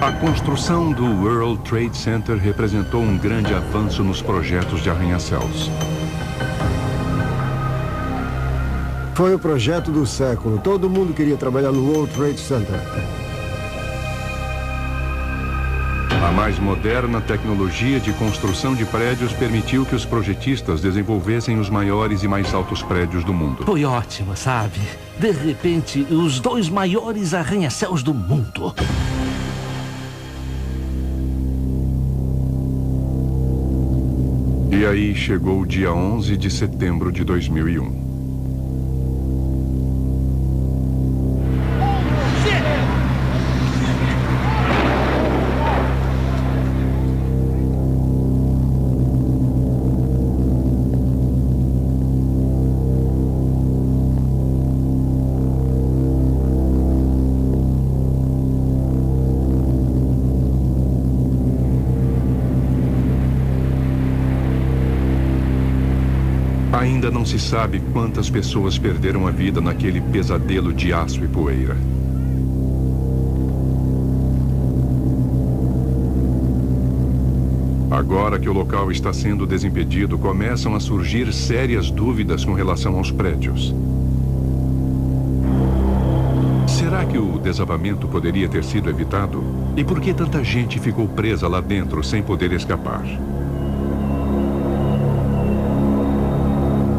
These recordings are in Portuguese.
A construção do World Trade Center representou um grande avanço nos projetos de arranha-céus. Foi o projeto do século. Todo mundo queria trabalhar no World Trade Center. A mais moderna tecnologia de construção de prédios permitiu que os projetistas desenvolvessem os maiores e mais altos prédios do mundo. Foi ótimo, sabe? De repente, os 2 maiores arranha-céus do mundo. E aí chegou o dia 11 de setembro de 2001. Ainda não se sabe quantas pessoas perderam a vida naquele pesadelo de aço e poeira. Agora que o local está sendo desimpedido, começam a surgir sérias dúvidas com relação aos prédios. Será que o desabamento poderia ter sido evitado? E por que tanta gente ficou presa lá dentro sem poder escapar?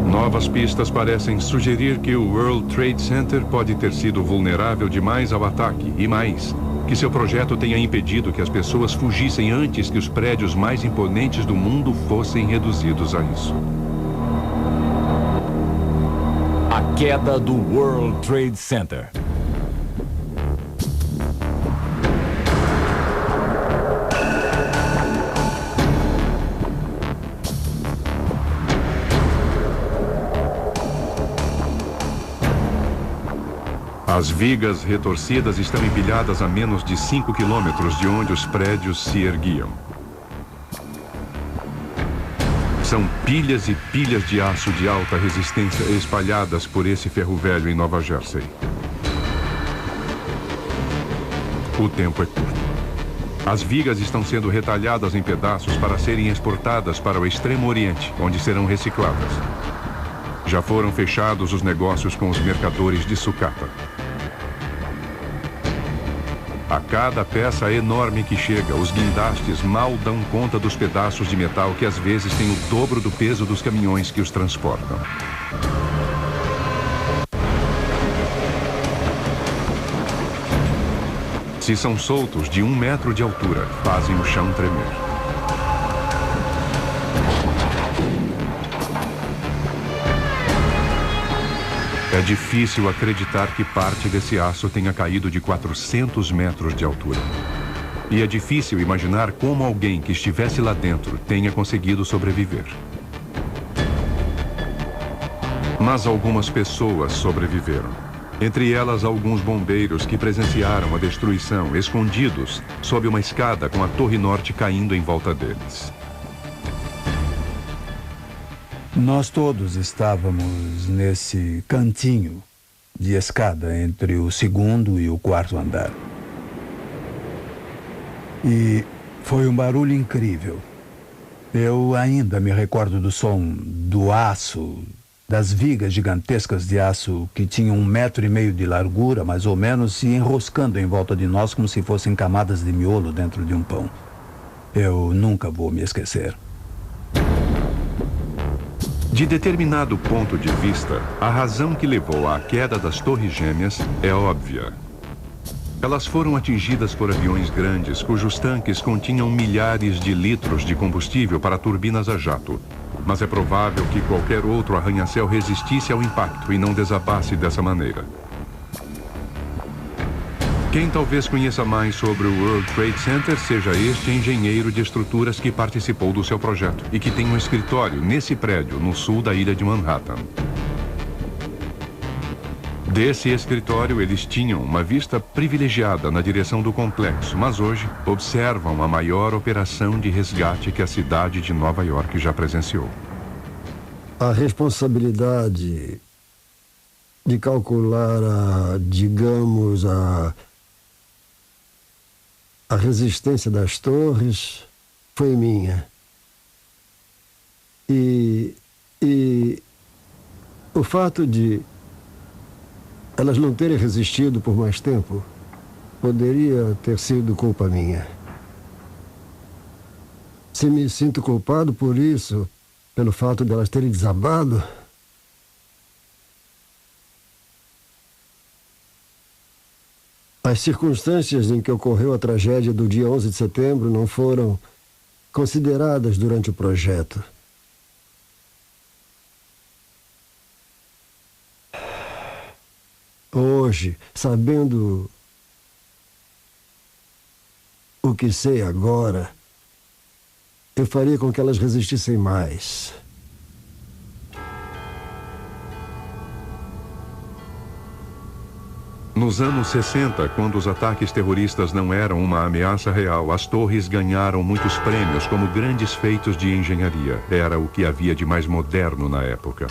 Novas pistas parecem sugerir que o World Trade Center pode ter sido vulnerável demais ao ataque e mais, que seu projeto tenha impedido que as pessoas fugissem antes que os prédios mais imponentes do mundo fossem reduzidos a isso. A queda do World Trade Center. As vigas retorcidas estão empilhadas a menos de 5 quilômetros de onde os prédios se erguiam. São pilhas e pilhas de aço de alta resistência espalhadas por esse ferro velho em Nova Jersey. O tempo é curto. As vigas estão sendo retalhadas em pedaços para serem exportadas para o Extremo Oriente, onde serão recicladas. Já foram fechados os negócios com os mercadores de sucata. A cada peça enorme que chega, os guindastes mal dão conta dos pedaços de metal que às vezes têm o dobro do peso dos caminhões que os transportam. Se são soltos de 1 metro de altura, fazem o chão tremer. É difícil acreditar que parte desse aço tenha caído de 400 metros de altura. E é difícil imaginar como alguém que estivesse lá dentro tenha conseguido sobreviver. Mas algumas pessoas sobreviveram. Entre elas, alguns bombeiros que presenciaram a destruição, escondidos sob uma escada com a Torre Norte caindo em volta deles. Nós todos estávamos nesse cantinho de escada entre o 2º e o 4º andar. E foi um barulho incrível. Eu ainda me recordo do som do aço, das vigas gigantescas de aço que tinham 1,5 metro de largura, mais ou menos, se enroscando em volta de nós como se fossem camadas de miolo dentro de um pão. Eu nunca vou me esquecer. De determinado ponto de vista, a razão que levou à queda das Torres Gêmeas é óbvia. Elas foram atingidas por aviões grandes, cujos tanques continham milhares de litros de combustível para turbinas a jato. Mas é provável que qualquer outro arranha-céu resistisse ao impacto e não desabasse dessa maneira. Quem talvez conheça mais sobre o World Trade Center seja este engenheiro de estruturas que participou do seu projeto e que tem um escritório nesse prédio, no sul da ilha de Manhattan. Desse escritório, eles tinham uma vista privilegiada na direção do complexo, mas hoje observam a maior operação de resgate que a cidade de Nova York já presenciou. A responsabilidade de calcular, digamos, a resistência das torres foi minha. E o fato de elas não terem resistido por mais tempo poderia ter sido culpa minha. Se me sinto culpado por isso, pelo fato de elas terem desabado, as circunstâncias em que ocorreu a tragédia do dia 11 de setembro não foram consideradas durante o projeto. Hoje, sabendo o que sei agora, eu faria com que elas resistissem mais. Nos anos 60, quando os ataques terroristas não eram uma ameaça real, as torres ganharam muitos prêmios como grandes feitos de engenharia. Era o que havia de mais moderno na época.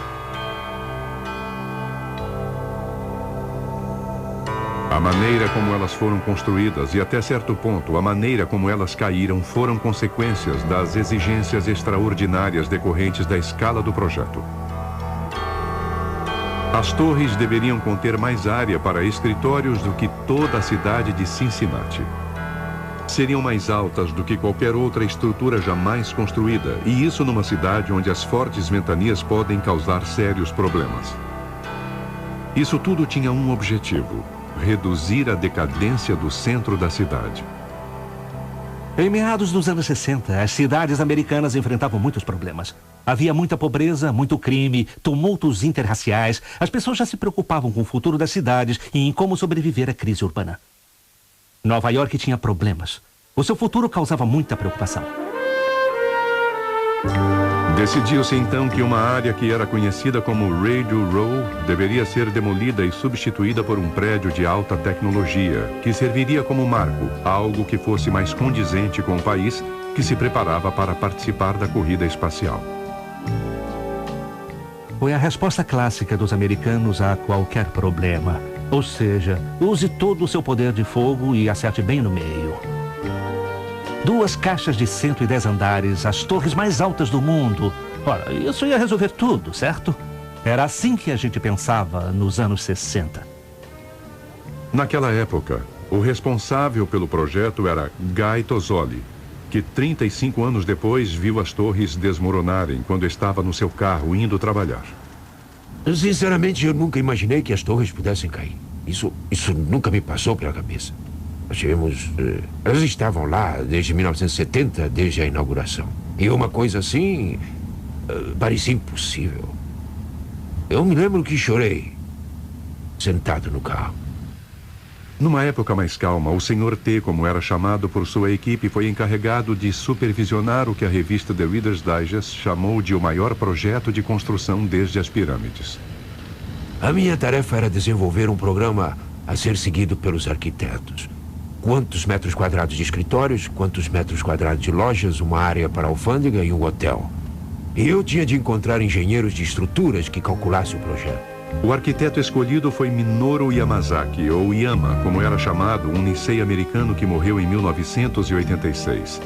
A maneira como elas foram construídas e, até certo ponto, a maneira como elas caíram foram consequências das exigências extraordinárias decorrentes da escala do projeto. As torres deveriam conter mais área para escritórios do que toda a cidade de Cincinnati. Seriam mais altas do que qualquer outra estrutura jamais construída, e isso numa cidade onde as fortes ventanias podem causar sérios problemas. Isso tudo tinha um objetivo: reduzir a decadência do centro da cidade. Em meados dos anos 60, as cidades americanas enfrentavam muitos problemas. Havia muita pobreza, muito crime, tumultos interraciais. As pessoas já se preocupavam com o futuro das cidades e em como sobreviver à crise urbana. Nova York tinha problemas. O seu futuro causava muita preocupação. Decidiu-se então que uma área que era conhecida como Radio Row deveria ser demolida e substituída por um prédio de alta tecnologia, que serviria como marco, algo que fosse mais condizente com o país que se preparava para participar da corrida espacial. Foi a resposta clássica dos americanos a qualquer problema. Ou seja, use todo o seu poder de fogo e acerte bem no meio. 2 caixas de 110 andares, as torres mais altas do mundo. Ora, isso ia resolver tudo, certo? Era assim que a gente pensava nos anos 60. Naquela época, o responsável pelo projeto era Guy Tozzoli, que 35 anos depois viu as torres desmoronarem quando estava no seu carro indo trabalhar. Sinceramente, eu nunca imaginei que as torres pudessem cair. Isso nunca me passou pela cabeça. Nós tivemos... elas estavam lá desde 1970, desde a inauguração. E uma coisa assim... parecia impossível. Eu me lembro que chorei, sentado no carro. Numa época mais calma, o Sr. T, como era chamado por sua equipe, foi encarregado de supervisionar o que a revista The Reader's Digest chamou de o maior projeto de construção desde as pirâmides. A minha tarefa era desenvolver um programa a ser seguido pelos arquitetos. Quantos metros quadrados de escritórios, quantos metros quadrados de lojas, uma área para alfândega e um hotel. E eu tinha de encontrar engenheiros de estruturas que calculassem o projeto. O arquiteto escolhido foi Minoru Yamazaki, ou Yama, como era chamado, um Nisei americano que morreu em 1986.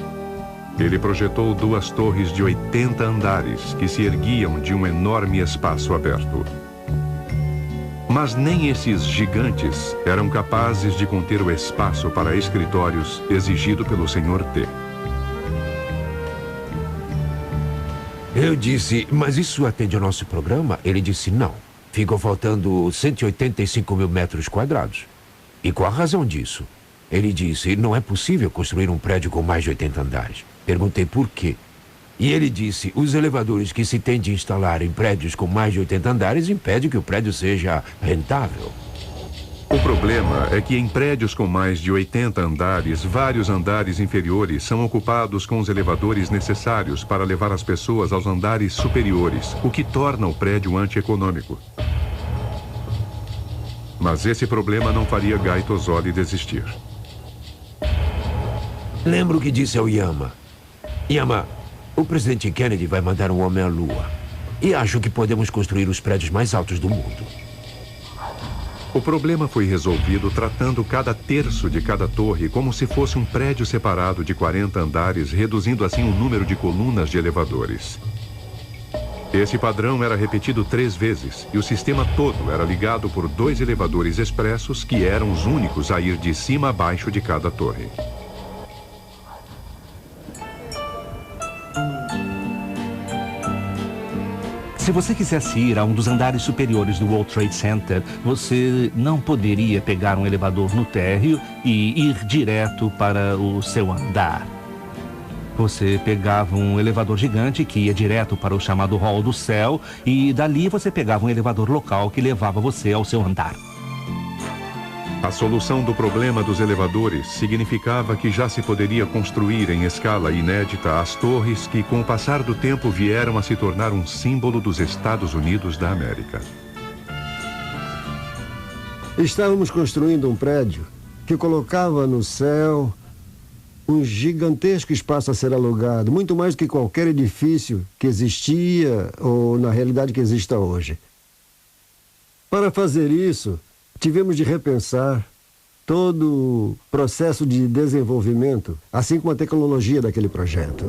Ele projetou 2 torres de 80 andares que se erguiam de um enorme espaço aberto. Mas nem esses gigantes eram capazes de conter o espaço para escritórios exigido pelo Sr. T. Eu disse, mas isso atende ao nosso programa? Ele disse, não. Ficam faltando 185 mil metros quadrados. E qual a razão disso? Ele disse, não é possível construir um prédio com mais de 80 andares. Perguntei por quê. E ele disse, os elevadores que se tem de instalar em prédios com mais de 80 andares impedem que o prédio seja rentável. O problema é que em prédios com mais de 80 andares, vários andares inferiores são ocupados com os elevadores necessários para levar as pessoas aos andares superiores, o que torna o prédio antieconômico. Mas esse problema não faria Guy Tozzoli desistir. Lembro que disse ao Yama. Yama, o presidente Kennedy vai mandar um homem à Lua. E acho que podemos construir os prédios mais altos do mundo. O problema foi resolvido tratando cada terço de cada torre como se fosse um prédio separado de 40 andares, reduzindo assim o número de colunas de elevadores. Esse padrão era repetido 3 vezes e o sistema todo era ligado por 2 elevadores expressos que eram os únicos a ir de cima a baixo de cada torre. Se você quisesse ir a um dos andares superiores do World Trade Center, você não poderia pegar um elevador no térreo e ir direto para o seu andar. Você pegava um elevador gigante que ia direto para o chamado Hall do Céu e dali você pegava um elevador local que levava você ao seu andar. A solução do problema dos elevadores significava que já se poderia construir em escala inédita as torres que, com o passar do tempo, vieram a se tornar um símbolo dos Estados Unidos da América. Estávamos construindo um prédio que colocava no céu um gigantesco espaço a ser alugado, muito mais do que qualquer edifício que existia ou, na realidade, que exista hoje. Para fazer isso, tivemos de repensar todo o processo de desenvolvimento, assim como a tecnologia daquele projeto.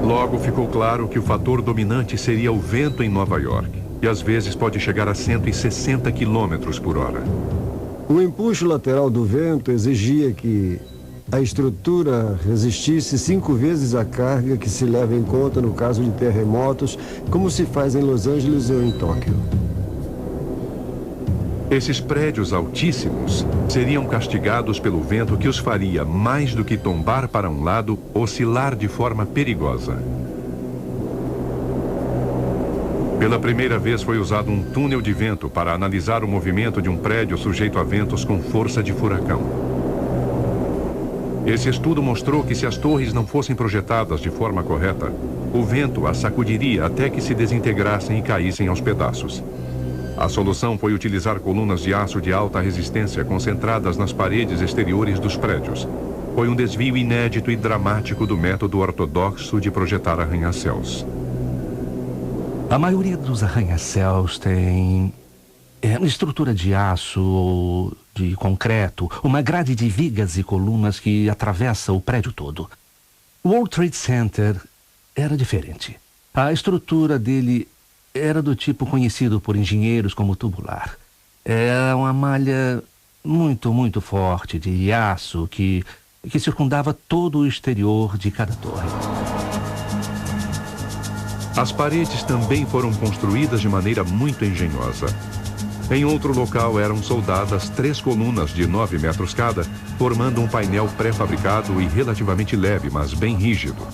Logo ficou claro que o fator dominante seria o vento em Nova York, que às vezes pode chegar a 160 km por hora. O empuxo lateral do vento exigia que a estrutura resistisse 5 vezes a carga que se leva em conta no caso de terremotos, como se faz em Los Angeles ou em Tóquio. Esses prédios altíssimos seriam castigados pelo vento que os faria, mais do que tombar para um lado, oscilar de forma perigosa. Pela primeira vez foi usado um túnel de vento para analisar o movimento de um prédio sujeito a ventos com força de furacão. Esse estudo mostrou que se as torres não fossem projetadas de forma correta, o vento as sacudiria até que se desintegrassem e caíssem aos pedaços. A solução foi utilizar colunas de aço de alta resistência concentradas nas paredes exteriores dos prédios. Foi um desvio inédito e dramático do método ortodoxo de projetar arranha-céus. A maioria dos arranha-céus tem uma estrutura de aço ou de concreto, uma grade de vigas e colunas que atravessa o prédio todo. O World Trade Center era diferente. A estrutura dele era do tipo conhecido por engenheiros como tubular. Era uma malha muito forte de aço que circundava todo o exterior de cada torre. As paredes também foram construídas de maneira muito engenhosa. Em outro local eram soldadas 3 colunas de 9 metros cada, formando um painel pré-fabricado e relativamente leve, mas bem rígido.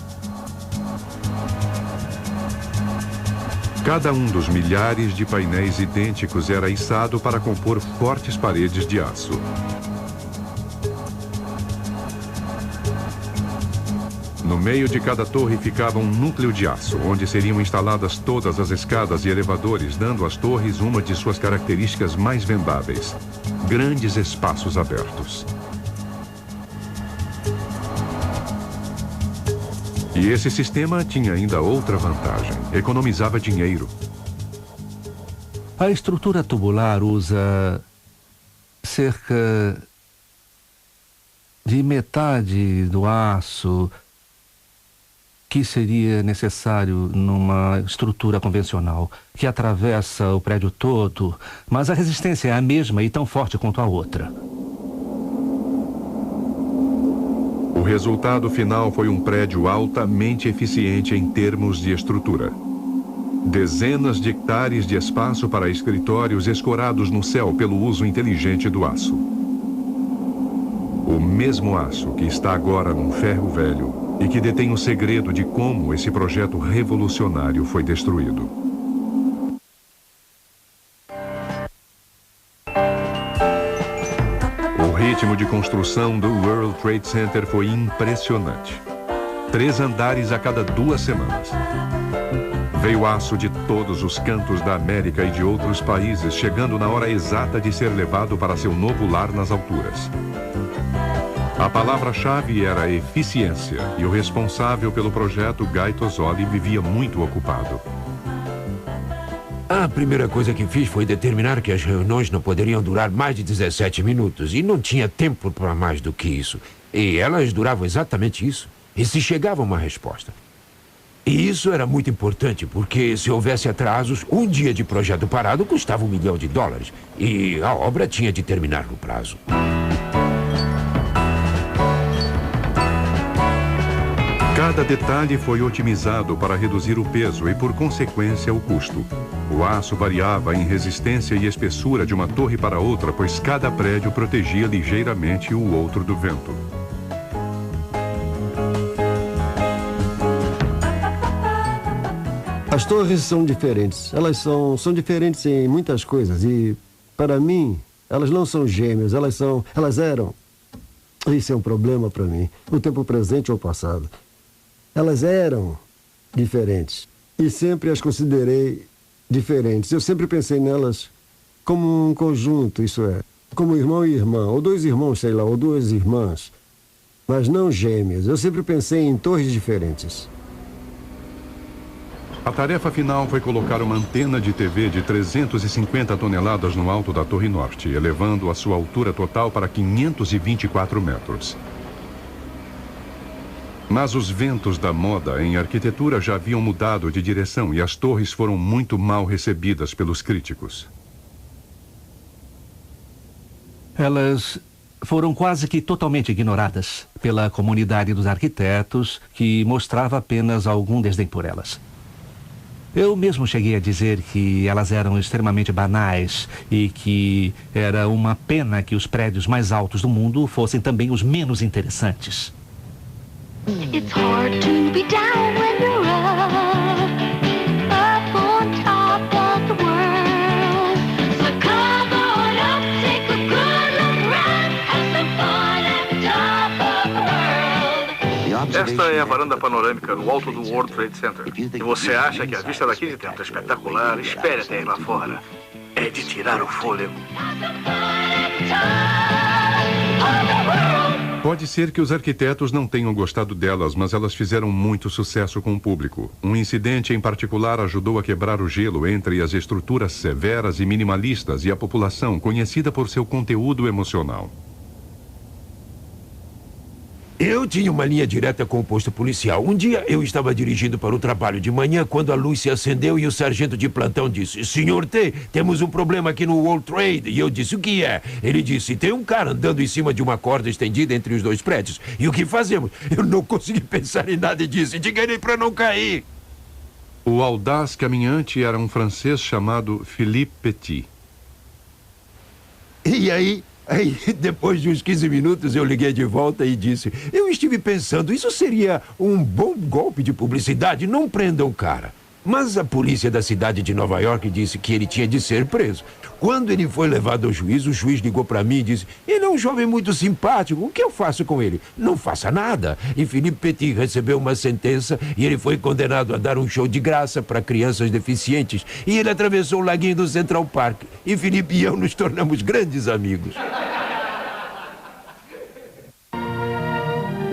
Cada um dos milhares de painéis idênticos era içado para compor fortes paredes de aço. No meio de cada torre ficava um núcleo de aço, onde seriam instaladas todas as escadas e elevadores, dando às torres uma de suas características mais vendáveis: grandes espaços abertos. E esse sistema tinha ainda outra vantagem: economizava dinheiro. A estrutura tubular usa cerca de metade do aço que seria necessário numa estrutura convencional, que atravessa o prédio todo, mas a resistência é a mesma e tão forte quanto a outra. O resultado final foi um prédio altamente eficiente em termos de estrutura. Dezenas de hectares de espaço para escritórios escorados no céu pelo uso inteligente do aço. O mesmo aço que está agora num ferro velho e que detém o segredo de como esse projeto revolucionário foi destruído. O ritmo de construção do World Trade Center foi impressionante. 3 andares a cada 2 semanas. Veio aço de todos os cantos da América e de outros países, chegando na hora exata de ser levado para seu novo lar nas alturas. A palavra-chave era eficiência, e o responsável pelo projeto, Guy Tozzoli, vivia muito ocupado. A primeira coisa que fiz foi determinar que as reuniões não poderiam durar mais de 17 minutos. E não tinha tempo para mais do que isso. E elas duravam exatamente isso. E se chegava uma resposta. E isso era muito importante, porque se houvesse atrasos, um dia de projeto parado custava $1 milhão. E a obra tinha de terminar no prazo. Cada detalhe foi otimizado para reduzir o peso e, por consequência, o custo. O aço variava em resistência e espessura de uma torre para outra, pois cada prédio protegia ligeiramente o outro do vento. As torres são diferentes. Elas são diferentes em muitas coisas. E, para mim, elas não são gêmeas. Elas eram. Isso é um problema para mim. O tempo presente ou passado. Elas eram diferentes. E sempre as considerei diferentes. Eu sempre pensei nelas como um conjunto, isso é. Como irmão e irmã. Ou dois irmãos, sei lá, ou duas irmãs. Mas não gêmeas. Eu sempre pensei em torres diferentes. A tarefa final foi colocar uma antena de TV de 350 toneladas no alto da Torre Norte, elevando a sua altura total para 524 metros. Mas os ventos da moda em arquitetura já haviam mudado de direção e as torres foram muito mal recebidas pelos críticos. Elas foram quase que totalmente ignoradas pela comunidade dos arquitetos, que mostrava apenas algum desdém por elas. Eu mesmo cheguei a dizer que elas eram extremamente banais e que era uma pena que os prédios mais altos do mundo fossem também os menos interessantes. It's hard to be down when you're up on top of the world. So come on up, take a good look around, have some fun at the top of the world. Esta é a varanda panorâmica no alto do World Trade Center. E você acha que a vista daqui de dentro é espetacular? Espere até ir lá fora. É de tirar o fôlego. Pode ser que os arquitetos não tenham gostado delas, mas elas fizeram muito sucesso com o público. Um incidente em particular ajudou a quebrar o gelo entre as estruturas severas e minimalistas e a população, conhecida por seu conteúdo emocional. Eu tinha uma linha direta com o posto policial. Um dia eu estava dirigindo para o trabalho de manhã quando a luz se acendeu e o sargento de plantão disse: Senhor T, temos um problema aqui no World Trade. E eu disse: o que é? Ele disse: tem um cara andando em cima de uma corda estendida entre os dois prédios. E o que fazemos? Eu não consegui pensar em nada e disse: diga ele para não cair. O audaz caminhante era um francês chamado Philippe Petit. E aí, depois de uns 15 minutos, eu liguei de volta e disse: eu estive pensando, isso seria um bom golpe de publicidade, não prendam o cara. Mas a polícia da cidade de Nova York disse que ele tinha de ser preso. Quando ele foi levado ao juiz, o juiz ligou para mim e disse: ele é um jovem muito simpático, o que eu faço com ele? Não faça nada. E Philippe Petit recebeu uma sentença e ele foi condenado a dar um show de graça para crianças deficientes. E ele atravessou o laguinho do Central Park. E Philippe e eu nos tornamos grandes amigos.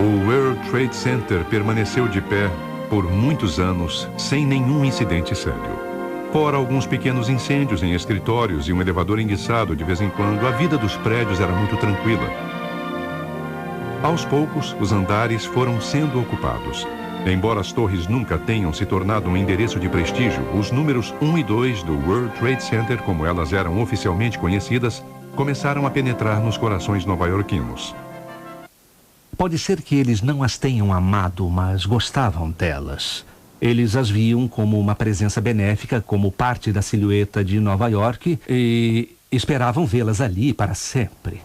O World Trade Center permaneceu de pé por muitos anos sem nenhum incidente sério. Fora alguns pequenos incêndios em escritórios e um elevador enguiçado de vez em quando, a vida dos prédios era muito tranquila. Aos poucos, os andares foram sendo ocupados. Embora as torres nunca tenham se tornado um endereço de prestígio, os números 1 e 2 do World Trade Center, como elas eram oficialmente conhecidas, começaram a penetrar nos corações nova-iorquinos. Pode ser que eles não as tenham amado, mas gostavam delas. Eles as viam como uma presença benéfica, como parte da silhueta de Nova York e esperavam vê-las ali para sempre.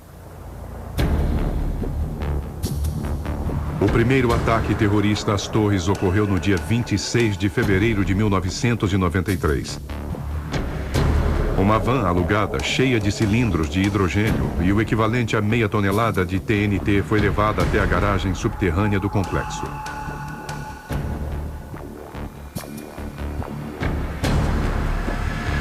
O primeiro ataque terrorista às torres ocorreu no dia 26 de fevereiro de 1993. Uma van alugada, cheia de cilindros de hidrogênio e o equivalente a meia tonelada de TNT foi levada até a garagem subterrânea do complexo.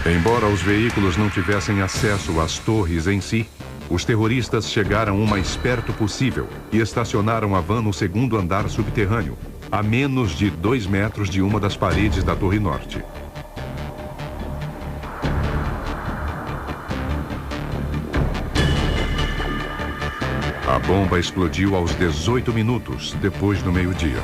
Embora os veículos não tivessem acesso às torres em si, os terroristas chegaram o mais perto possível e estacionaram a van no segundo andar subterrâneo, a menos de 2 metros de uma das paredes da Torre Norte. A bomba explodiu aos 18 minutos depois do meio-dia.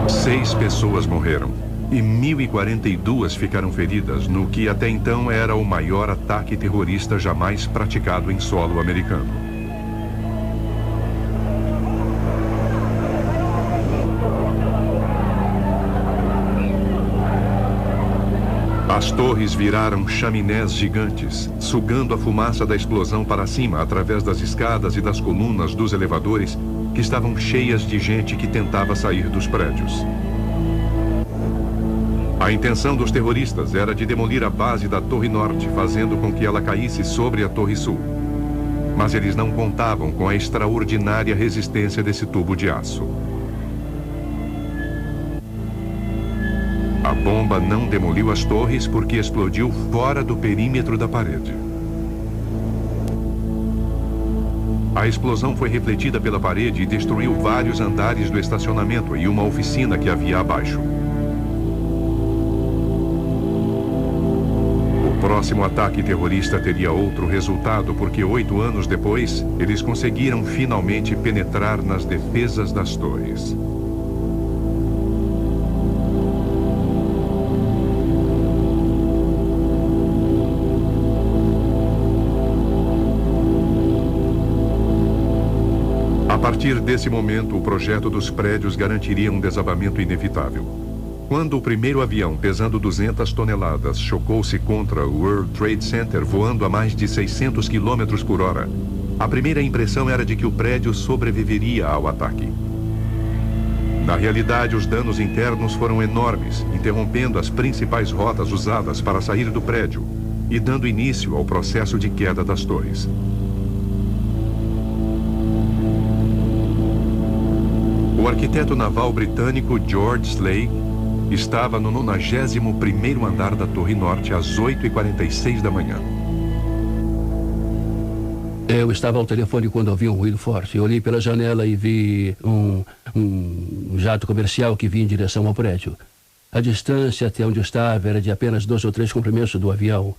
Seis pessoas morreram e 1.042 ficaram feridas no que até então era o maior ataque terrorista jamais praticado em solo americano. As torres viraram chaminés gigantes, sugando a fumaça da explosão para cima através das escadas e das colunas dos elevadores que estavam cheias de gente que tentava sair dos prédios. A intenção dos terroristas era de demolir a base da Torre Norte, fazendo com que ela caísse sobre a Torre Sul. Mas eles não contavam com a extraordinária resistência desse tubo de aço. A bomba não demoliu as torres porque explodiu fora do perímetro da parede. A explosão foi refletida pela parede e destruiu vários andares do estacionamento e uma oficina que havia abaixo. O próximo ataque terrorista teria outro resultado porque 8 anos depois, eles conseguiram finalmente penetrar nas defesas das torres. A partir desse momento, o projeto dos prédios garantiria um desabamento inevitável. Quando o primeiro avião, pesando 200 toneladas, chocou-se contra o World Trade Center voando a mais de 600 km por hora, a primeira impressão era de que o prédio sobreviveria ao ataque. Na realidade, os danos internos foram enormes, interrompendo as principais rotas usadas para sair do prédio e dando início ao processo de queda das torres. O arquiteto naval britânico George Slade estava no 91º andar da Torre Norte às 8h46 da manhã. Eu estava ao telefone quando ouvi um ruído forte. Eu olhei pela janela e vi um jato comercial que vinha em direção ao prédio. A distância até onde eu estava era de apenas 2 ou 3 comprimentos do avião.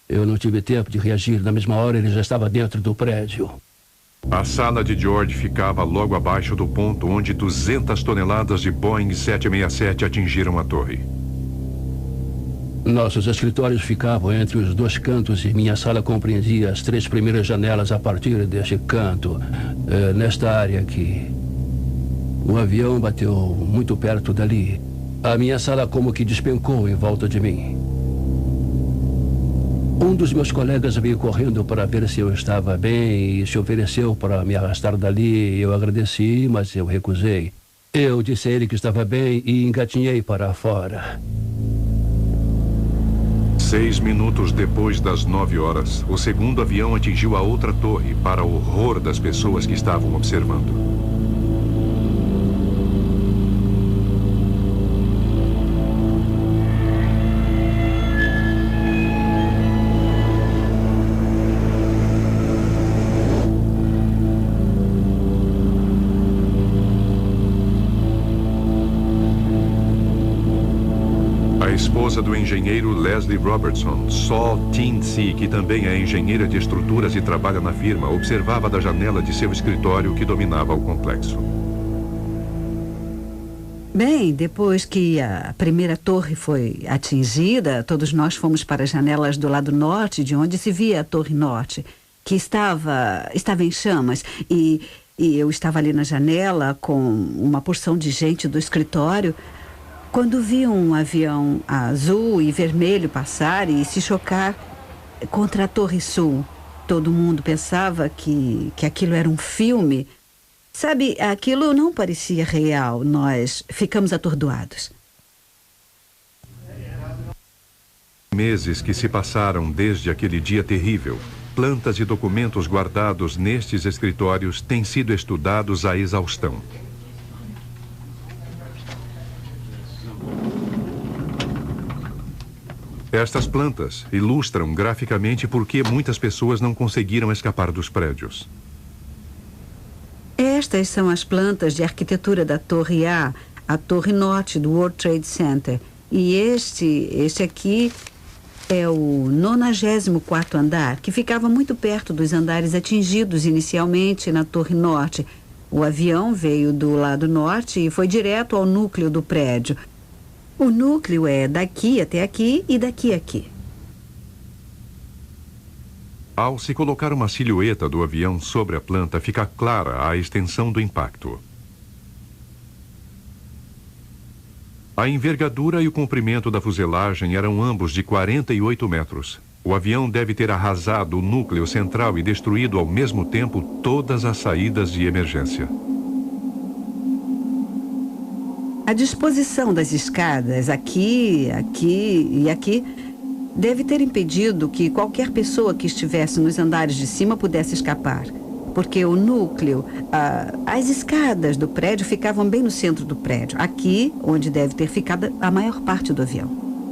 Eu não tive tempo de reagir. Na mesma hora ele já estava dentro do prédio. A sala de George ficava logo abaixo do ponto onde 200 toneladas de Boeing 767 atingiram a torre. Nossos escritórios ficavam entre os 2 cantos e minha sala compreendia as 3 primeiras janelas a partir deste canto, nesta área aqui. O avião bateu muito perto dali. A minha sala como que despencou em volta de mim. Um dos meus colegas veio correndo para ver se eu estava bem e se ofereceu para me arrastar dali. Eu agradeci, mas eu recusei. Eu disse a ele que estava bem e engatinhei para fora. 6 minutos depois das 9 horas, o segundo avião atingiu a outra torre, para o horror das pessoas que estavam observando. A esposa do engenheiro Leslie Robertson, Saul Teensy, que também é engenheira de estruturas e trabalha na firma, observava da janela de seu escritório que dominava o complexo. Bem, depois que a primeira torre foi atingida, todos nós fomos para as janelas do lado norte, de onde se via a Torre Norte, que estava em chamas, e eu estava ali na janela com uma porção de gente do escritório, quando vi um avião azul e vermelho passar e se chocar contra a Torre Sul. Todo mundo pensava que aquilo era um filme. Sabe, aquilo não parecia real. Nós ficamos atordoados. Meses que se passaram desde aquele dia terrível, plantas e documentos guardados nestes escritórios têm sido estudados à exaustão. Estas plantas ilustram graficamente por que muitas pessoas não conseguiram escapar dos prédios. Estas são as plantas de arquitetura da Torre A, a Torre Norte do World Trade Center. E este aqui é o 94º andar, que ficava muito perto dos andares atingidos inicialmente na Torre Norte. O avião veio do lado norte e foi direto ao núcleo do prédio. O núcleo é daqui até aqui e daqui a aqui. Ao se colocar uma silhueta do avião sobre a planta, fica clara a extensão do impacto. A envergadura e o comprimento da fuselagem eram ambos de 48 metros. O avião deve ter arrasado o núcleo central e destruído ao mesmo tempo todas as saídas de emergência. A disposição das escadas aqui, aqui e aqui deve ter impedido que qualquer pessoa que estivesse nos andares de cima pudesse escapar. Porque o núcleo, as escadas do prédio ficavam bem no centro do prédio. Aqui, onde deve ter ficado a maior parte do avião.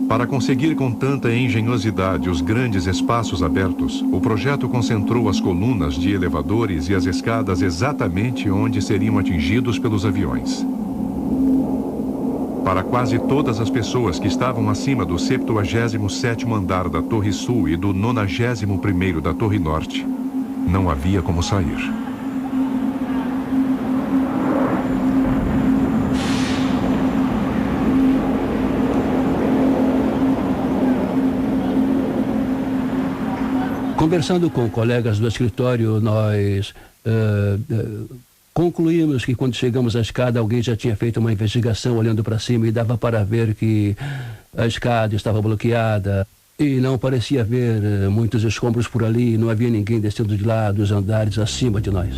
Para conseguir com tanta engenhosidade os grandes espaços abertos, o projeto concentrou as colunas de elevadores e as escadas exatamente onde seriam atingidos pelos aviões. Para quase todas as pessoas que estavam acima do 77º andar da Torre Sul e do 91º da Torre Norte, não havia como sair. Conversando com colegas do escritório, nós concluímos que quando chegamos à escada, alguém já tinha feito uma investigação olhando para cima e dava para ver que a escada estava bloqueada e não parecia haver muitos escombros por ali, não havia ninguém descendo de lá dos andares acima de nós.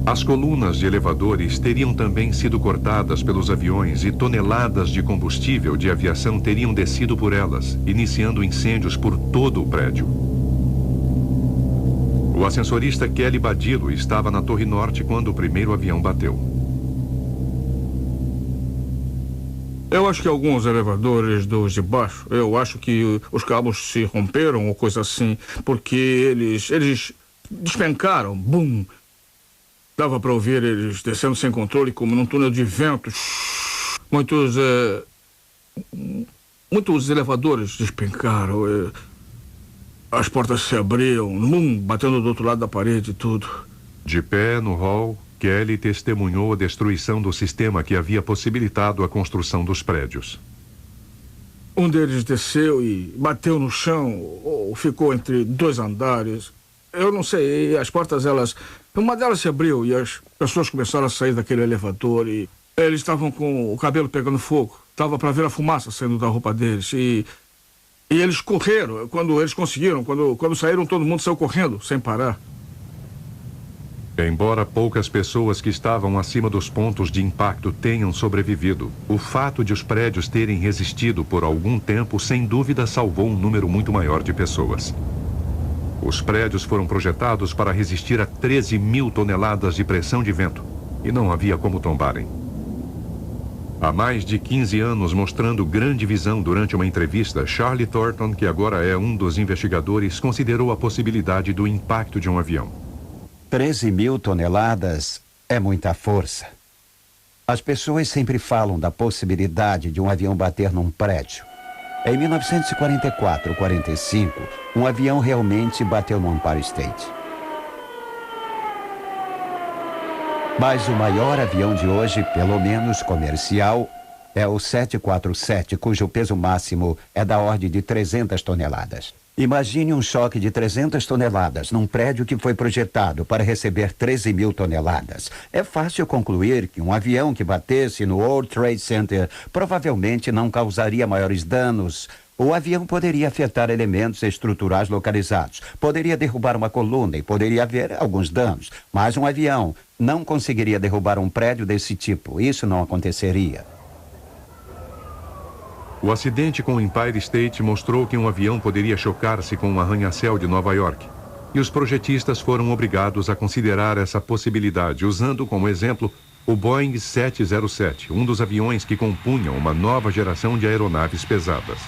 As colunas de elevadores teriam também sido cortadas pelos aviões e toneladas de combustível de aviação teriam descido por elas, iniciando incêndios por todo o prédio. O ascensorista Kelly Badillo estava na Torre Norte quando o primeiro avião bateu. Eu acho que alguns elevadores dos de baixo, eu acho que os cabos se romperam ou coisa assim, porque eles despencaram, bum. Dava para ouvir eles descendo sem controle, como num túnel de vento. Muitos elevadores despencaram. As portas se abriam, batendo do outro lado da parede e tudo. De pé no hall, Kelly testemunhou a destruição do sistema que havia possibilitado a construção dos prédios. Um deles desceu e bateu no chão, ou ficou entre dois andares. Eu não sei, as portas, uma delas se abriu e as pessoas começaram a sair daquele elevador e eles estavam com o cabelo pegando fogo. Dava para ver a fumaça saindo da roupa deles e eles correram. Quando eles conseguiram, quando saíram, todo mundo saiu correndo, sem parar. Embora poucas pessoas que estavam acima dos pontos de impacto tenham sobrevivido, o fato de os prédios terem resistido por algum tempo, sem dúvida, salvou um número muito maior de pessoas. Os prédios foram projetados para resistir a 13.000 toneladas de pressão de vento, e não havia como tombarem. Há mais de 15 anos, mostrando grande visão durante uma entrevista, Charlie Thornton, que agora é um dos investigadores, considerou a possibilidade do impacto de um avião. 13.000 toneladas é muita força. As pessoas sempre falam da possibilidade de um avião bater num prédio. Em 1944-45, um avião realmente bateu no Empire State. Mas o maior avião de hoje, pelo menos comercial, é o 747, cujo peso máximo é da ordem de 300 toneladas. Imagine um choque de 300 toneladas num prédio que foi projetado para receber 13.000 toneladas. É fácil concluir que um avião que batesse no World Trade Center provavelmente não causaria maiores danos. O avião poderia afetar elementos estruturais localizados, poderia derrubar uma coluna e poderia haver alguns danos. Mas um avião não conseguiria derrubar um prédio desse tipo. Isso não aconteceria. O acidente com o Empire State mostrou que um avião poderia chocar-se com um arranha-céu de Nova York. E os projetistas foram obrigados a considerar essa possibilidade, usando como exemplo o Boeing 707, um dos aviões que compunham uma nova geração de aeronaves pesadas.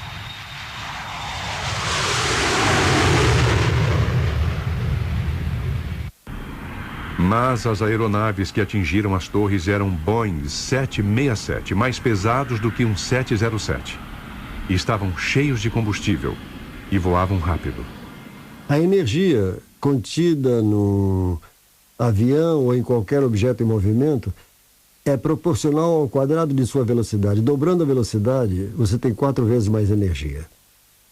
Mas as aeronaves que atingiram as torres eram Boeing 767, mais pesados do que um 707. E estavam cheios de combustível e voavam rápido. A energia contida no avião ou em qualquer objeto em movimento é proporcional ao quadrado de sua velocidade. Dobrando a velocidade, você tem 4 vezes mais energia.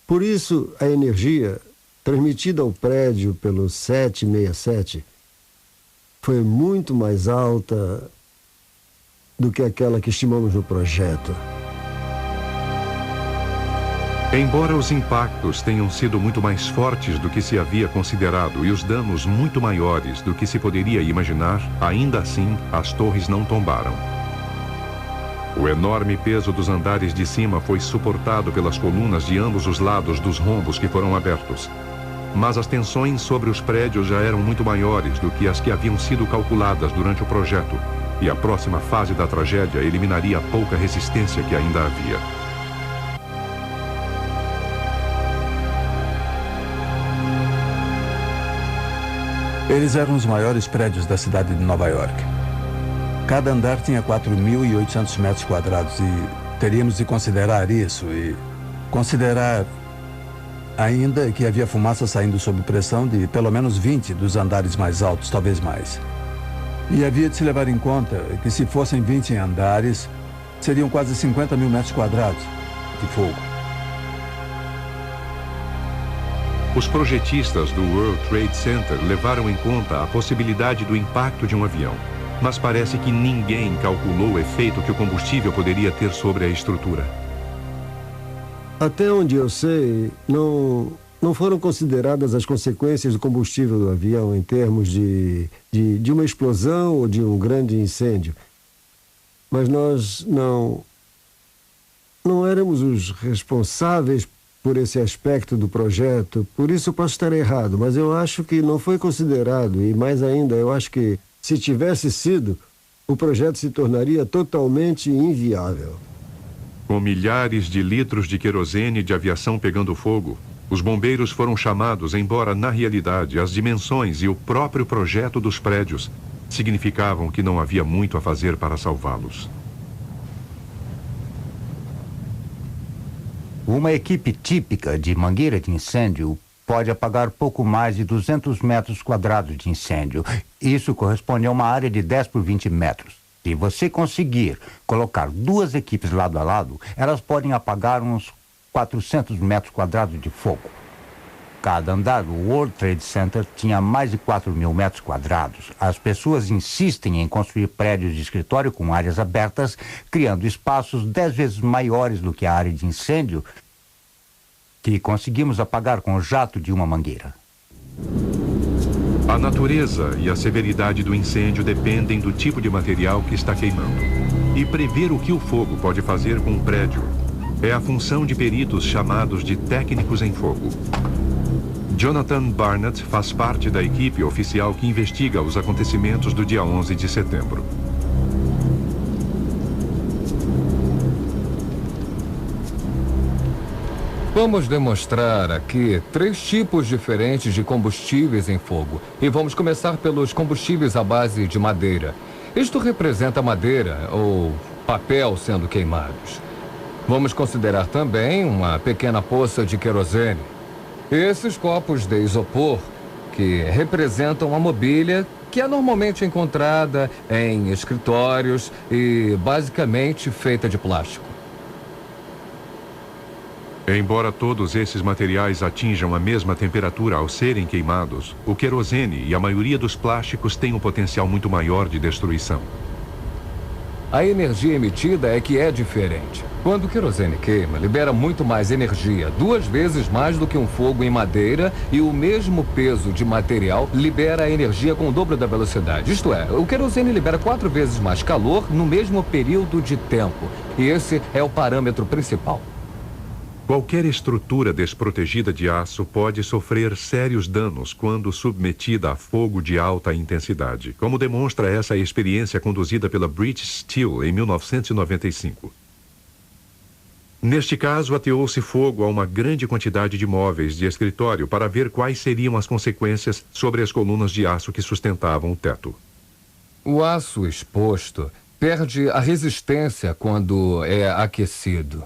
Por isso, a energia transmitida ao prédio pelo 767 foi muito mais alta do que aquela que estimamos no projeto. Embora os impactos tenham sido muito mais fortes do que se havia considerado e os danos muito maiores do que se poderia imaginar, ainda assim, as torres não tombaram. O enorme peso dos andares de cima foi suportado pelas colunas de ambos os lados dos rombos que foram abertos. Mas as tensões sobre os prédios já eram muito maiores do que as que haviam sido calculadas durante o projeto, e a próxima fase da tragédia eliminaria a pouca resistência que ainda havia. Eles eram os maiores prédios da cidade de Nova York. Cada andar tinha 4.800 metros quadrados e teríamos de considerar isso e considerar ainda que havia fumaça saindo sob pressão de pelo menos 20 dos andares mais altos, talvez mais. E havia de se levar em conta que se fossem 20 andares, seriam quase 50 mil metros quadrados de fogo. Os projetistas do World Trade Center levaram em conta a possibilidade do impacto de um avião, mas parece que ninguém calculou o efeito que o combustível poderia ter sobre a estrutura. Até onde eu sei, não foram consideradas as consequências do combustível do avião em termos de uma explosão ou de um grande incêndio. Mas nós não éramos os responsáveis por esse aspecto do projeto. Por isso eu posso estar errado, mas eu acho que não foi considerado. E mais ainda, eu acho que se tivesse sido, o projeto se tornaria totalmente inviável. Com milhares de litros de querosene de aviação pegando fogo, os bombeiros foram chamados, embora na realidade as dimensões e o próprio projeto dos prédios significavam que não havia muito a fazer para salvá-los. Uma equipe típica de mangueira de incêndio pode apagar pouco mais de 200 metros quadrados de incêndio. Isso corresponde a uma área de 10 por 20 metros. Se você conseguir colocar 2 equipes lado a lado, elas podem apagar uns 400 metros quadrados de fogo. Cada andar do World Trade Center tinha mais de 4 mil metros quadrados. As pessoas insistem em construir prédios de escritório com áreas abertas, criando espaços 10 vezes maiores do que a área de incêndio que conseguimos apagar com o jato de uma mangueira. A natureza e a severidade do incêndio dependem do tipo de material que está queimando. E prever o que o fogo pode fazer com um prédio é a função de peritos chamados de técnicos em fogo. Jonathan Barnett faz parte da equipe oficial que investiga os acontecimentos do dia 11 de setembro. Vamos demonstrar aqui 3 tipos diferentes de combustíveis em fogo. E vamos começar pelos combustíveis à base de madeira. Isto representa madeira ou papel sendo queimados. Vamos considerar também uma pequena poça de querosene. Esses copos de isopor, que representam a mobília que é normalmente encontrada em escritórios e basicamente feita de plástico. Embora todos esses materiais atinjam a mesma temperatura ao serem queimados, o querosene e a maioria dos plásticos têm um potencial muito maior de destruição. A energia emitida é que é diferente. Quando o querosene queima, libera muito mais energia, 2 vezes mais do que um fogo em madeira, e o mesmo peso de material libera a energia com o dobro da velocidade. Isto é, o querosene libera 4 vezes mais calor no mesmo período de tempo. E esse é o parâmetro principal. Qualquer estrutura desprotegida de aço pode sofrer sérios danos quando submetida a fogo de alta intensidade, como demonstra essa experiência conduzida pela British Steel em 1995. Neste caso, ateou-se fogo a uma grande quantidade de móveis de escritório para ver quais seriam as consequências sobre as colunas de aço que sustentavam o teto. O aço exposto perde a resistência quando é aquecido.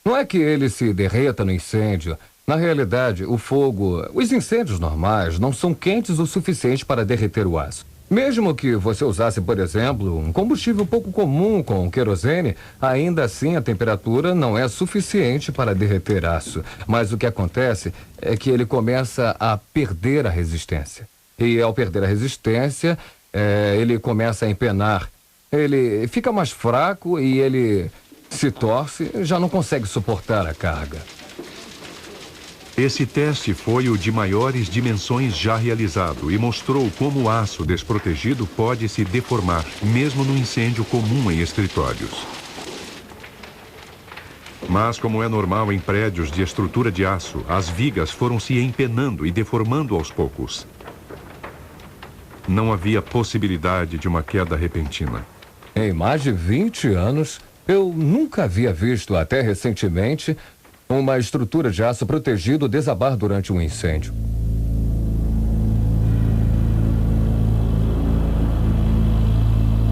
Não é que ele se derreta no incêndio. Na realidade, os incêndios normais não são quentes o suficiente para derreter o aço. Mesmo que você usasse, por exemplo, um combustível pouco comum com querosene, ainda assim a temperatura não é suficiente para derreter aço. Mas o que acontece é que ele começa a perder a resistência. E ao perder a resistência, ele começa a empenar. Ele fica mais fraco e ele se torce, já não consegue suportar a carga. Esse teste foi o de maiores dimensões já realizado e mostrou como o aço desprotegido pode se deformar, mesmo no incêndio comum em escritórios. Mas, como é normal em prédios de estrutura de aço, as vigas foram se empenando e deformando aos poucos. Não havia possibilidade de uma queda repentina. Em mais de 20 anos, eu nunca havia visto, até recentemente, uma estrutura de aço protegido desabar durante um incêndio.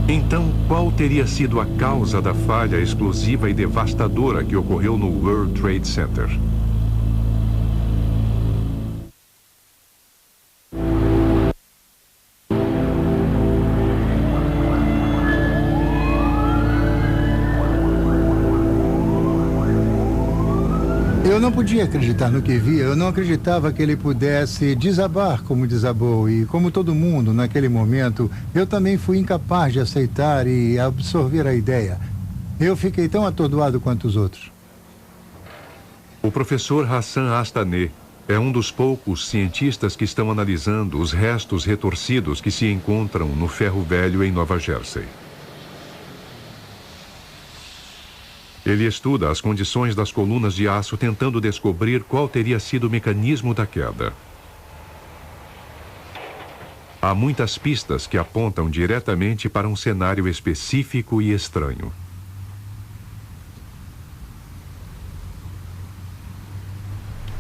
Então, qual teria sido a causa da falha explosiva e devastadora que ocorreu no World Trade Center? Eu não podia acreditar no que via, eu não acreditava que ele pudesse desabar como desabou. E como todo mundo naquele momento, eu também fui incapaz de aceitar e absorver a ideia. Eu fiquei tão atordoado quanto os outros. O professor Hassan Astaneh é um dos poucos cientistas que estão analisando os restos retorcidos que se encontram no ferro velho em Nova Jersey. Ele estuda as condições das colunas de aço tentando descobrir qual teria sido o mecanismo da queda. Há muitas pistas que apontam diretamente para um cenário específico e estranho.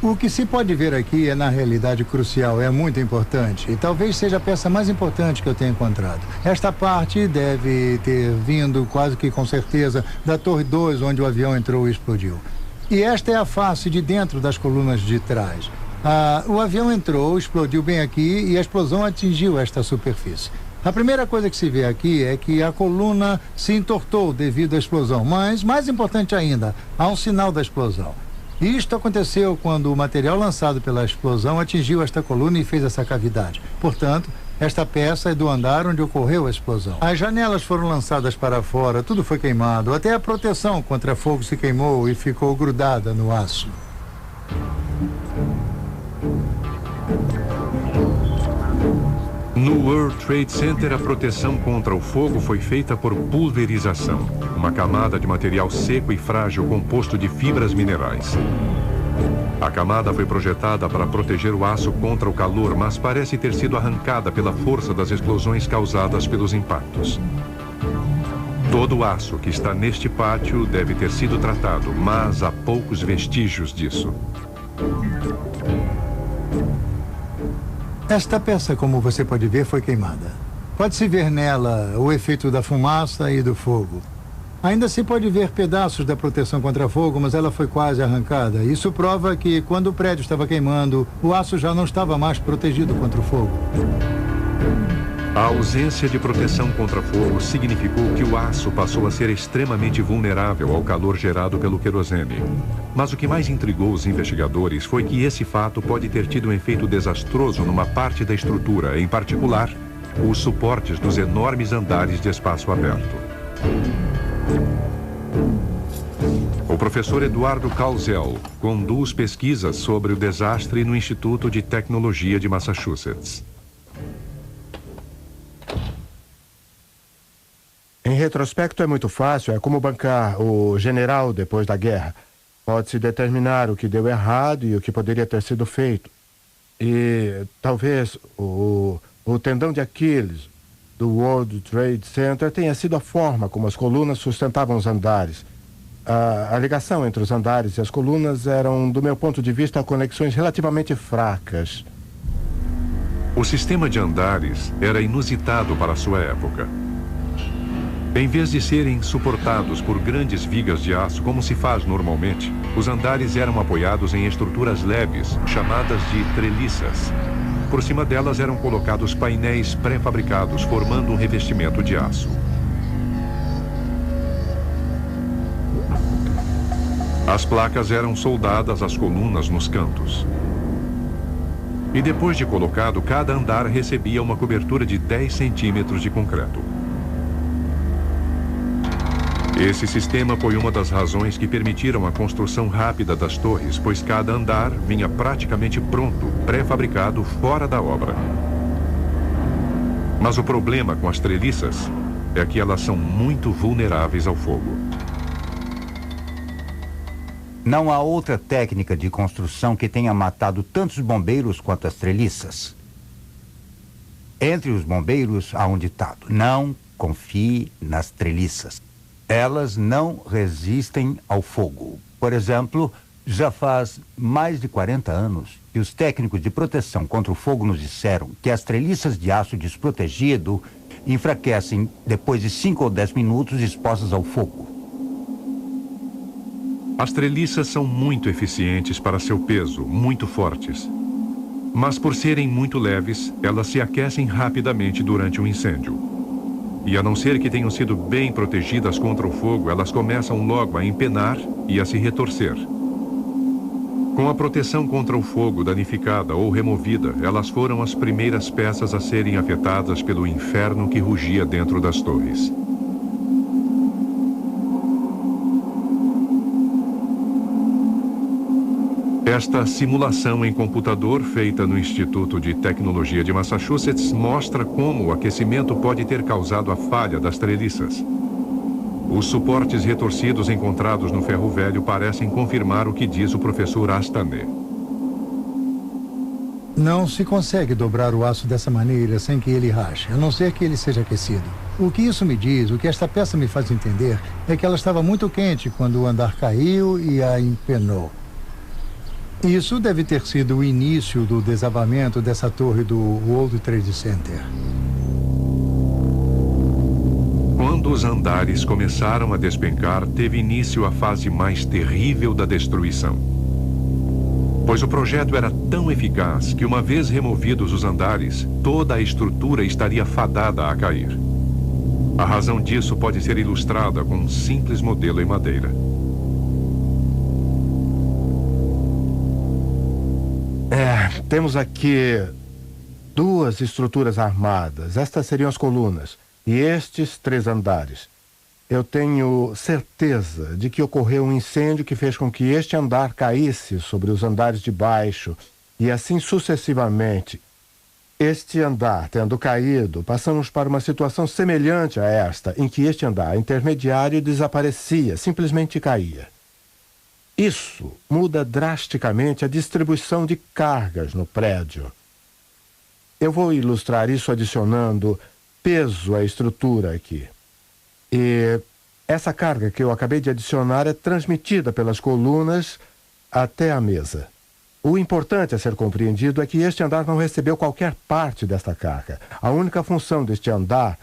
O que se pode ver aqui é, na realidade, crucial, é muito importante. E talvez seja a peça mais importante que eu tenha encontrado. Esta parte deve ter vindo, quase que com certeza, da Torre 2, onde o avião entrou e explodiu. E esta é a face de dentro das colunas de trás. O avião entrou, explodiu bem aqui e a explosão atingiu esta superfície. A primeira coisa que se vê aqui é que a coluna se entortou devido à explosão. Mas, mais importante ainda, há um sinal da explosão. Isto aconteceu quando o material lançado pela explosão atingiu esta coluna e fez essa cavidade. Portanto, esta peça é do andar onde ocorreu a explosão. As janelas foram lançadas para fora, tudo foi queimado, até a proteção contra fogo se queimou e ficou grudada no aço. No World Trade Center, a proteção contra o fogo foi feita por pulverização, uma camada de material seco e frágil composto de fibras minerais. A camada foi projetada para proteger o aço contra o calor, mas parece ter sido arrancada pela força das explosões causadas pelos impactos. Todo o aço que está neste pátio deve ter sido tratado, mas há poucos vestígios disso. Esta peça, como você pode ver, foi queimada. Pode-se ver nela o efeito da fumaça e do fogo. Ainda se pode ver pedaços da proteção contra fogo, mas ela foi quase arrancada. Isso prova que, quando o prédio estava queimando, o aço já não estava mais protegido contra o fogo. A ausência de proteção contra fogo significou que o aço passou a ser extremamente vulnerável ao calor gerado pelo querosene. Mas o que mais intrigou os investigadores foi que esse fato pode ter tido um efeito desastroso numa parte da estrutura, em particular, os suportes dos enormes andares de espaço aberto. O professor Eduardo Calzel conduz pesquisas sobre o desastre no Instituto de Tecnologia de Massachusetts. Em retrospecto é muito fácil, é como bancar o general depois da guerra. Pode-se determinar o que deu errado e o que poderia ter sido feito. E talvez o tendão de Aquiles do World Trade Center tenha sido a forma como as colunas sustentavam os andares. A ligação entre os andares e as colunas eram, do meu ponto de vista, conexões relativamente fracas. O sistema de andares era inusitado para sua época. Em vez de serem suportados por grandes vigas de aço, como se faz normalmente, os andares eram apoiados em estruturas leves, chamadas de treliças. Por cima delas eram colocados painéis pré-fabricados, formando um revestimento de aço. As placas eram soldadas às colunas nos cantos. E depois de colocado, cada andar recebia uma cobertura de 10 centímetros de concreto. Esse sistema foi uma das razões que permitiram a construção rápida das torres, pois cada andar vinha praticamente pronto, pré-fabricado, fora da obra. Mas o problema com as treliças é que elas são muito vulneráveis ao fogo. Não há outra técnica de construção que tenha matado tantos bombeiros quanto as treliças. Entre os bombeiros há um ditado: não confie nas treliças. Elas não resistem ao fogo. Por exemplo, já faz mais de 40 anos que os técnicos de proteção contra o fogo nos disseram que as treliças de aço desprotegido enfraquecem depois de 5 ou 10 minutos expostas ao fogo. As treliças são muito eficientes para seu peso, muito fortes. Mas por serem muito leves, elas se aquecem rapidamente durante um incêndio. E a não ser que tenham sido bem protegidas contra o fogo, elas começam logo a empenar e a se retorcer. Com a proteção contra o fogo danificada ou removida, elas foram as primeiras peças a serem afetadas pelo inferno que rugia dentro das torres. Esta simulação em computador, feita no Instituto de Tecnologia de Massachusetts, mostra como o aquecimento pode ter causado a falha das treliças. Os suportes retorcidos encontrados no ferro velho parecem confirmar o que diz o professor Astané. Não se consegue dobrar o aço dessa maneira sem que ele rache, a não ser que ele seja aquecido. O que isso me diz, o que esta peça me faz entender, é que ela estava muito quente quando o andar caiu e a empenou. Isso deve ter sido o início do desabamento dessa torre do World Trade Center. Quando os andares começaram a despencar, teve início a fase mais terrível da destruição. Pois o projeto era tão eficaz que, uma vez removidos os andares, toda a estrutura estaria fadada a cair. A razão disso pode ser ilustrada com um simples modelo em madeira. Temos aqui 2 estruturas armadas. Estas seriam as colunas. E estes 3 andares. Eu tenho certeza de que ocorreu um incêndio que fez com que este andar caísse sobre os andares de baixo. E assim sucessivamente. Este andar tendo caído, passamos para uma situação semelhante a esta, em que este andar intermediário desaparecia, simplesmente caía. Isso muda drasticamente a distribuição de cargas no prédio. Eu vou ilustrar isso adicionando peso à estrutura aqui. E essa carga que eu acabei de adicionar é transmitida pelas colunas até a mesa. O importante a ser compreendido é que este andar não recebeu qualquer parte desta carga. A única função deste andar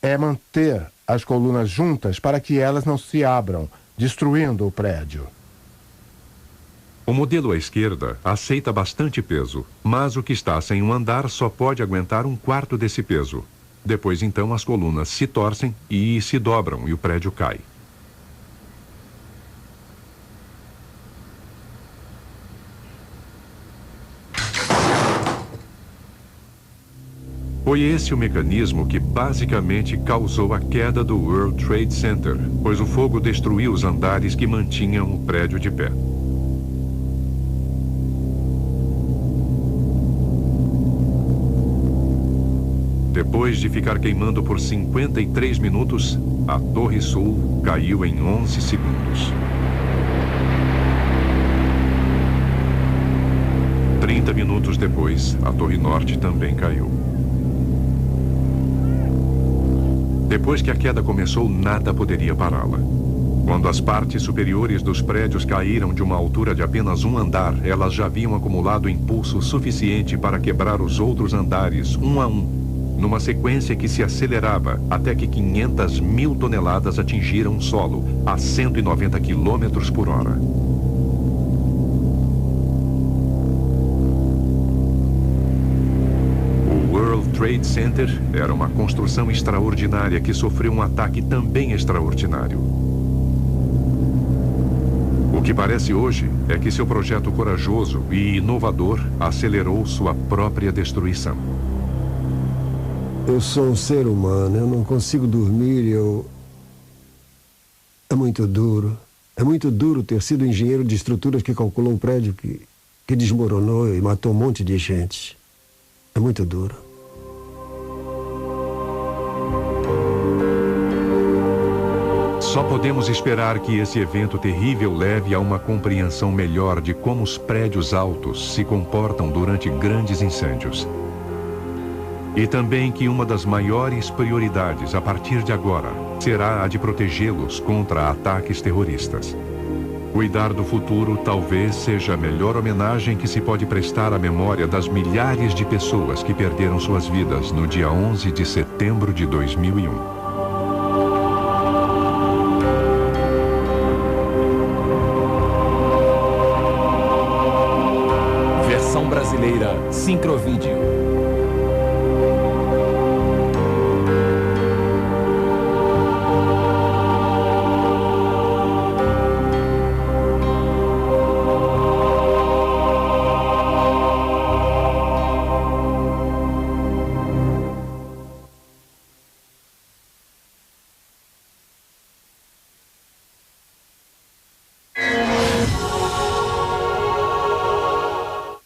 é manter as colunas juntas para que elas não se abram, destruindo o prédio. O modelo à esquerda aceita bastante peso, mas o que está sem um andar só pode aguentar 1/4 desse peso. Depois, então, as colunas se torcem e se dobram e o prédio cai. Foi esse o mecanismo que basicamente causou a queda do World Trade Center, pois o fogo destruiu os andares que mantinham o prédio de pé. Depois de ficar queimando por 53 minutos, a Torre Sul caiu em 11 segundos. 30 minutos depois, a Torre Norte também caiu. Depois que a queda começou, nada poderia pará-la. Quando as partes superiores dos prédios caíram de uma altura de apenas um andar, elas já haviam acumulado impulso suficiente para quebrar os outros andares, um a um, numa sequência que se acelerava até que 500.000 toneladas atingiram o solo, a 190 km por hora. O World Trade Center era uma construção extraordinária que sofreu um ataque também extraordinário. O que parece hoje é que seu projeto corajoso e inovador acelerou sua própria destruição. Eu sou um ser humano, eu não consigo dormir, É muito duro. É muito duro ter sido engenheiro de estruturas que calculou um prédio que desmoronou e matou um monte de gente. É muito duro. Só podemos esperar que esse evento terrível leve a uma compreensão melhor de como os prédios altos se comportam durante grandes incêndios. E também que uma das maiores prioridades a partir de agora será a de protegê-los contra ataques terroristas. Cuidar do futuro talvez seja a melhor homenagem que se pode prestar à memória das milhares de pessoas que perderam suas vidas no dia 11 de setembro de 2001. Versão brasileira Sincrovídeo.